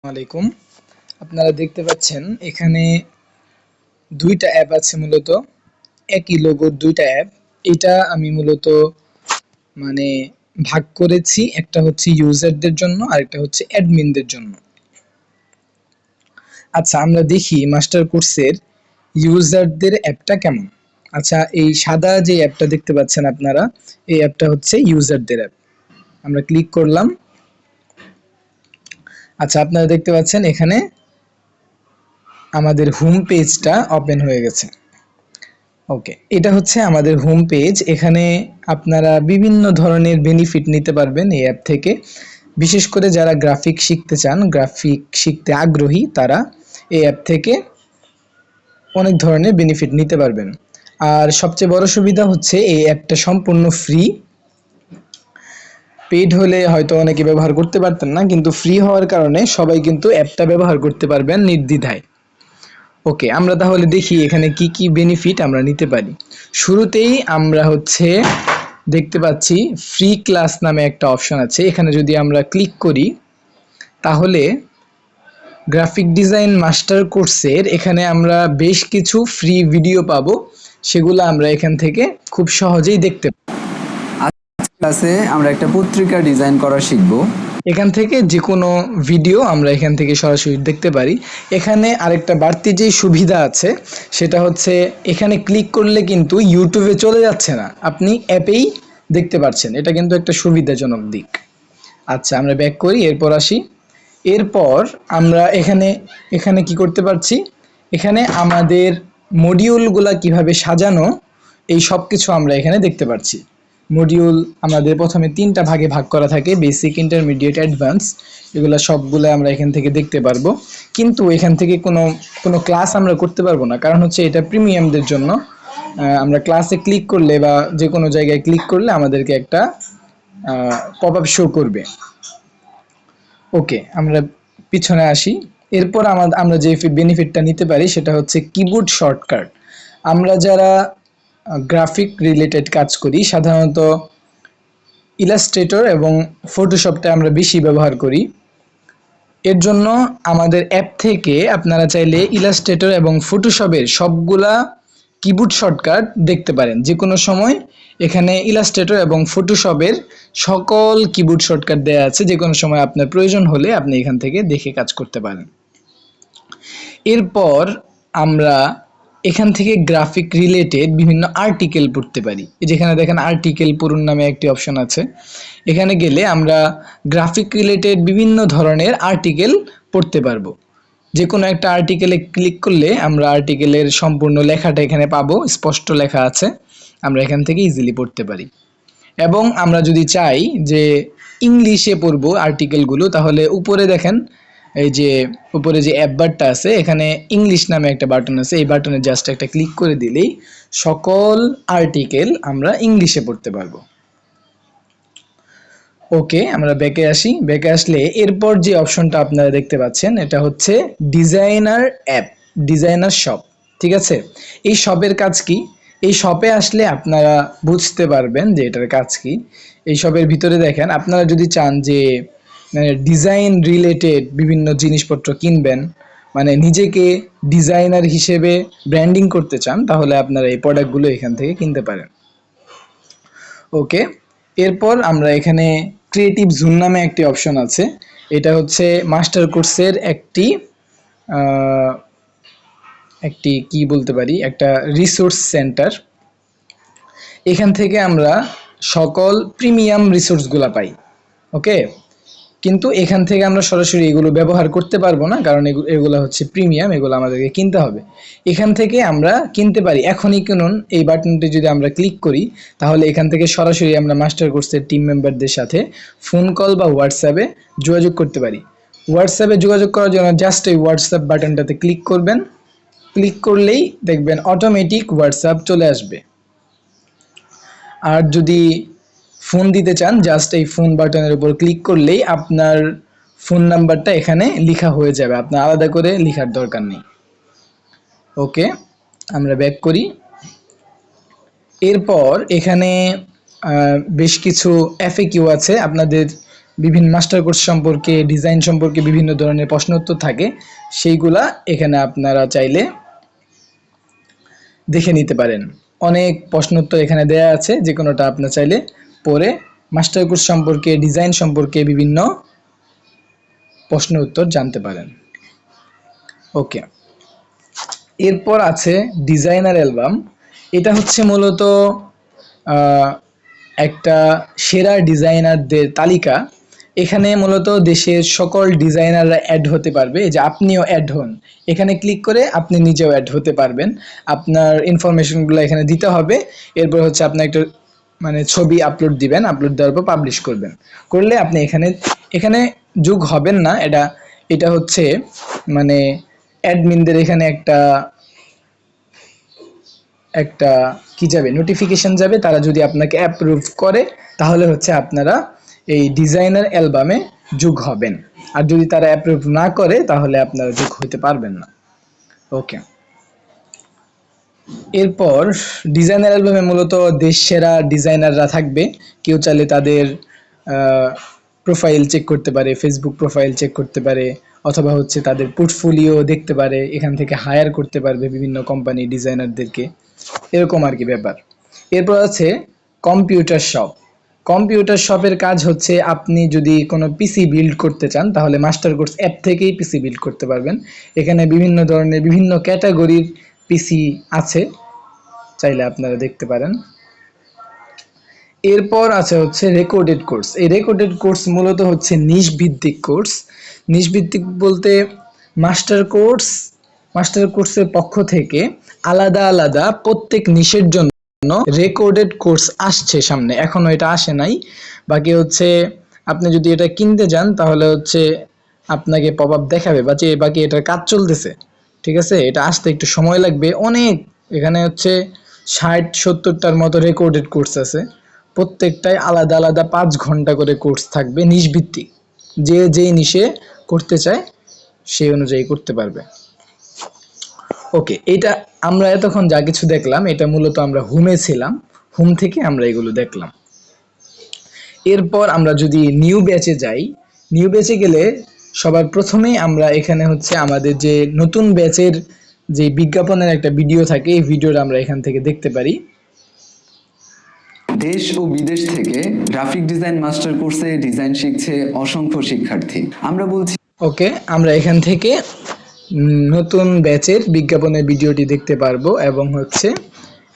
আলাইকুম। আপনারা দেখতে পাচ্ছেন এখানে দুইটা অ্যাপ আছে, মূলত একই লোগোর দুইটা অ্যাপ। এটা আমি মূলত মানে ভাগ করেছি, একটা হচ্ছে ইউজারদের জন্য আর একটা হচ্ছে অ্যাডমিনদের জন্য। আচ্ছা, আমরা দেখি মাস্টার কোর্সের ইউজারদের অ্যাপটা কেমন। আচ্ছা, এই সাদা যে অ্যাপটা দেখতে পাচ্ছেন আপনারা, এই অ্যাপটা হচ্ছে ইউজারদের অ্যাপ। আমরা ক্লিক করলাম। আচ্ছা, আপনারা দেখতে পাচ্ছেন এখানে আমাদের হোম পেজটা ওপেন হয়ে গেছে। ওকে, এটা হচ্ছে আমাদের হোম পেজ। এখানে আপনারা বিভিন্ন ধরনের বেনিফিট নিতে পারবেন এই অ্যাপ থেকে। বিশেষ করে যারা গ্রাফিক শিখতে চান, গ্রাফিক শিখতে আগ্রহী, তারা এই অ্যাপ থেকে অনেক ধরনের বেনিফিট নিতে পারবেন। আর সবচেয়ে বড় সুবিধা হচ্ছে এই অ্যাপটা সম্পূর্ণ ফ্রি। পেইড হলে হয়তো অনেকে ব্যবহার করতে পারতেন না, কিন্তু ফ্রি হওয়ার কারণে সবাই কিন্তু অ্যাপটা ব্যবহার করতে পারবেন নির্দ্বিধায়। ওকে, আমরা তাহলে দেখি এখানে কি কি বেনিফিট আমরা নিতে পারি। শুরুতেই আমরা হচ্ছে দেখতে পাচ্ছি ফ্রি ক্লাস নামে একটা অপশন আছে। এখানে যদি আমরা ক্লিক করি তাহলে গ্রাফিক ডিজাইন মাস্টার কোর্সের এখানে আমরা বেশ কিছু ফ্রি ভিডিও পাবো, সেগুলো আমরা এখান থেকে খুব সহজেই দেখতে পাবো। ক্লাসে আমরা একটা পত্রিকা ডিজাইন করা শিখব। এখান থেকে যে কোনো ভিডিও আমরা এখান থেকে সরাসরি দেখতে পারি। এখানে আরেকটা বাড়তি যে সুবিধা আছে সেটা হচ্ছে এখানে ক্লিক করলে কিন্তু ইউটিউবে চলে যাচ্ছে না, আপনি অ্যাপেই দেখতে পাচ্ছেন। এটা কিন্তু একটা সুবিধাজনক দিক। আচ্ছা, আমরা ব্যাক করি, এরপর আসি। এরপর আমরা এখানে এখানে কি করতে পারছি, এখানে আমাদের মডিউলগুলা কিভাবে সাজানো, এই সব কিছু আমরা এখানে দেখতে পাচ্ছি। মডিউল আমাদের প্রথমে তিনটা ভাগে ভাগ করা থাকে, বেসিক, ইন্টারমিডিয়েট, অ্যাডভান্স। এগুলো সবগুলো আমরা এখান থেকে দেখতে পারবো। কিন্তু এখান থেকে কোনো কোনো ক্লাস আমরা করতে পারবো না, কারণ হচ্ছে এটা প্রিমিয়ামদের জন্য। আমরা ক্লাসে ক্লিক করলে বা যে কোনো জায়গায় ক্লিক করলে আমাদেরকে একটা পপ আপ শো করবে। ওকে, আমরা পিছনে আসি। এরপর আমরা যে বেনিফিটটা নিতে পারি সেটা হচ্ছে কিবোর্ড শর্টকাট। আমরা যারা গ্রাফিক রিলেটেড কাজ করি, সাধারণত ইলাস্ট্রেটর এবং ফটোশপটা আমরা বেশি ব্যবহার করি। এর জন্য আমাদের অ্যাপ থেকে আপনারা চাইলে ইলাস্ট্রেটর এবং ফটোশপের সবগুলা কিবোর্ড শর্টকাট দেখতে পারেন যে কোনো সময়। এখানে ইলাস্ট্রেটর এবং ফটোশপের সকল কিবোর্ড শর্টকাট দেওয়া আছে, যে কোনো সময় আপনার প্রয়োজন হলে আপনি এখান থেকে দেখে কাজ করতে পারেন। এরপর আমরা এখান থেকে গ্রাফিক রিলেটেড বিভিন্ন আর্টিকেল পড়তে পারি। যেখানে দেখেন আর্টিকেল পড়ুন নামে একটি অপশন আছে। এখানে গেলে আমরা গ্রাফিক রিলেটেড বিভিন্ন ধরনের আর্টিকেল পড়তে পারবো। যে কোনো একটা আর্টিকেলে ক্লিক করলে আমরা আর্টিকেলের সম্পূর্ণ লেখাটা এখানে পাবো, স্পষ্ট লেখা আছে, আমরা এখান থেকে ইজিলি পড়তে পারি। এবং আমরা যদি চাই যে ইংলিশে পড়বো আর্টিকেলগুলো, তাহলে উপরে দেখেন এই যে উপরে যে অ্যাপ বারটা আছে, এখানে ইংলিশ নামে একটা বাটন আছে। এই বাটনে জাস্ট একটা ক্লিক করে দিলেই সকল আর্টিকেল আমরা ইংলিশে পড়তে পারবো। ওকে, আমরা ব্যাকে আসি। ব্যাকে আসলে এরপর যে অপশনটা আপনারা দেখতে পাচ্ছেন এটা হচ্ছে ডিজাইনার অ্যাপ, ডিজাইনার শপ। ঠিক আছে, এই শপের কাজ কি? এই শপে আসলে আপনারা বুঝতে পারবেন যে এটার কাজ কি। এই শপের ভিতরে দেখেন, আপনারা যদি চান যে ডিজাইন রিলেটেড বিভিন্ন জিনিসপত্র কিনবেন, মানে নিজেকে ডিজাইনার হিসেবে ব্র্যান্ডিং করতে চান, তাহলে আপনারা এই প্রোডাক্টগুলো এখান থেকে কিনতে পারেন। ওকে, এরপর আমরা এখানে ক্রিয়েটিভ জোন নামে একটি অপশন আছে। এটা হচ্ছে মাস্টার কোর্সের একটি একটি কি বলতে পারি, একটা রিসোর্স সেন্টার। এখান থেকে আমরা সকল প্রিমিয়াম রিসোর্সগুলো পাই। ওকে, কিন্তু এখান থেকে আমরা সরাসরি এগুলো ব্যবহার করতে পারবো না, কারণ এগুলো হচ্ছে প্রিমিয়াম, এগুলো আমাদেরকে কিনতে হবে। এখান থেকে আমরা কিনতে পারি, এখনই কিনুন এই বাটনটি যদি আমরা ক্লিক করি, তাহলে এখান থেকে সরাসরি আমরা মাস্টার কোর্সের টিম মেম্বারদের সাথে ফোন কল বা হোয়াটসঅ্যাপে যোগাযোগ করতে পারি। হোয়াটসঅ্যাপে যোগাযোগ করার জন্য জাস্ট এই হোয়াটসঅ্যাপ বাটনটাতে ক্লিক করবেন। ক্লিক করলেই দেখবেন অটোমেটিক হোয়াটসঅ্যাপ চলে আসবে। আর যদি ফোন দিতে চান, জাস্ট এই ফোন বাটনের উপর ক্লিক করলেই আপনার ফোন নাম্বারটা এখানে লেখা হয়ে যাবে, আপনার আলাদা করে লেখার দরকার নেই। ওকে, আমরা ব্যাক করি। এরপর এখানে বেশ কিছু এফএকিউ আছে, আপনাদের বিভিন্ন মাস্টার কোর্স সম্পর্কে, ডিজাইন সম্পর্কে বিভিন্ন ধরনের প্রশ্ন উত্তর থাকে, সেইগুলা এখানে আপনারা চাইলে দেখে নিতে পারেন। অনেক প্রশ্ন উত্তর এখানে দেয়া আছে, যে কোনোটা আপনার চাইলে পড়ে মাস্টার কোর্স সম্পর্কে, ডিজাইন সম্পর্কে বিভিন্ন প্রশ্ন উত্তর জানতে পারেন। ওকে, এরপর আছে ডিজাইনার অ্যালবাম। এটা হচ্ছে মূলত একটা সেরা ডিজাইনারদের তালিকা। এখানে মূলত দেশের সকল ডিজাইনাররা অ্যাড হতে পারবে, এই যে আপনিও অ্যাড হন, এখানে ক্লিক করে আপনি নিজেও অ্যাড হতে পারবেন। আপনার ইনফরমেশনগুলো এখানে দিতে হবে, এরপর হচ্ছে আপনি একটা মানে ছবি আপলোড দিবেন, আপলোড দেওয়ার পর পাবলিশ করবেন, করলে আপনি এখানে এখানে যোগ হবেন না। এটা হচ্ছে মানে অ্যাডমিনদের এখানে একটা একটা কি যাবে, নোটিফিকেশন যাবে, তারা যদি আপনাকে অ্যাপ্রুভ করে তাহলে হচ্ছে আপনারা এই ডিজাইনার অ্যালবামে যোগ হবেন, আর যদি তারা অ্যাপ্রুভ না করে তাহলে আপনারা যোগ হতে পারবেন না। ওকে, এরপর ডিজাইনার অ্যালবামে মূলত দেশ সেরা ডিজাইনাররা থাকবে। কেউ চাইলে তাদের প্রোফাইল চেক করতে পারে, ফেসবুক প্রোফাইল চেক করতে পারে, অথবা হচ্ছে তাদের পোর্টফোলিও দেখতে পারে, এখান থেকে হায়ার করতে পারবে বিভিন্ন কোম্পানি ডিজাইনারদেরকে, এরকম আর কি ব্যাপার। এরপর আছে কম্পিউটার শপ। কম্পিউটার শপের কাজ হচ্ছে আপনি যদি কোনো পিসি বিল্ড করতে চান তাহলে মাস্টার কোর্স অ্যাপ থেকেই পিসি বিল্ড করতে পারবেন। এখানে বিভিন্ন ধরনের বিভিন্ন ক্যাটাগরির পিসি আছে, চাইলে আপনারা দেখতে পারেন। এরপর আছে হচ্ছে রেকর্ডেড কোর্স। এই রেকর্ডেড কোর্স মূলত হচ্ছে নিশ ভিত্তিক কোর্স। নিশ ভিত্তিক বলতে মাস্টার কোর্সের পক্ষ থেকে আলাদা আলাদা প্রত্যেক নিশের জন্য রেকর্ডেড কোর্স আসছে সামনে, এখনো এটা আসে নাই। বাকি হচ্ছে আপনি যদি এটা কিনতে যান তাহলে হচ্ছে আপনাকে পপ আপ দেখাবে, বাকি এটার কাজ চলতেছে, ঠিক আছে, এটা আসতে একটু সময় লাগবে অনেক। এখানে হচ্ছে 60-70টার মতো রেকর্ডেড কোর্স আছে, প্রত্যেকটাই আলাদা আলাদা 5 ঘন্টা করে কোর্স থাকবে, নিশ ভিত্তিক। যে যেই নিশে করতে চায় সেই অনুযায়ী করতে পারবে। ওকে, এটা আমরা এতক্ষণ যা কিছু দেখলাম এটা মূলত আমরা হোমে ছিলাম, হোম থেকে আমরা এগুলো দেখলাম। এরপর আমরা যদি নিউ ব্যাচে যাই, নিউ ব্যাচে গেলে সবার প্রথমেই আমরা এখানে হচ্ছে আমাদের যে নতুন ব্যাচের যে বিজ্ঞাপনের একটা ভিডিও থাকে, এই ভিডিওটা আমরা এখান থেকে দেখতে পারি। দেশ ও বিদেশ থেকে গ্রাফিক ডিজাইন মাস্টার কোর্সে ডিজাইন শিখছে অসংখ্য শিক্ষার্থী। আমরা বলছি ওকে, আমরা এখান থেকে নতুন ব্যাচের বিজ্ঞাপনের ভিডিওটি দেখতে পারবো, এবং হচ্ছে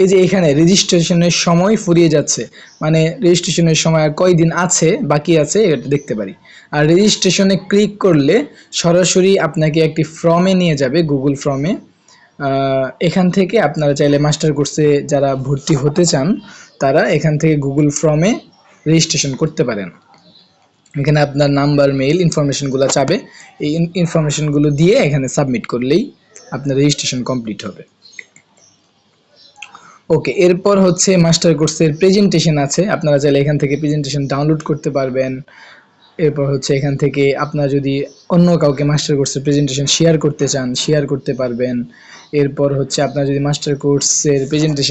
এই যে এখানে রেজিস্ট্রেশনের সময় ফুরিয়ে যাচ্ছে, মানে রেজিস্ট্রেশনের সময় আর কয়দিন আছে বাকি আছে এটা দেখতে পারি। আর রেজিস্ট্রেশনে ক্লিক করলে সরাসরি আপনাকে একটি ফর্মে নিয়ে যাবে, গুগল ফর্মে। এখান থেকে আপনারা চাইলে মাস্টার কোর্সে যারা ভর্তি হতে চান তারা এখান থেকে গুগল ফর্মে রেজিস্ট্রেশন করতে পারেন। এখানে আপনার নাম্বার, মেইল ইনফরমেশনগুলো চাবে, এই ইনফরমেশনগুলো দিয়ে এখানে সাবমিট করলেই আপনার রেজিস্ট্রেশন কমপ্লিট হবে। ওকে, এরপর হচ্ছে মাস্টার কোর্সের প্রেজেন্টেশন আছে, আপনারা চাইলে এখান থেকে প্রেজেন্টেশন ডাউনলোড করতে পারবেন। এরপর হচ্ছে এখান থেকে আপনারা যদি অন্য কাউকে মাস্টার কোর্সের প্রেজেন্টেশন শেয়ার করতে চান শেয়ার করতে পারবেন। এরপর হচ্ছে আপনারা যদি মাস্টার কোর্সের প্রেজেন্টেশন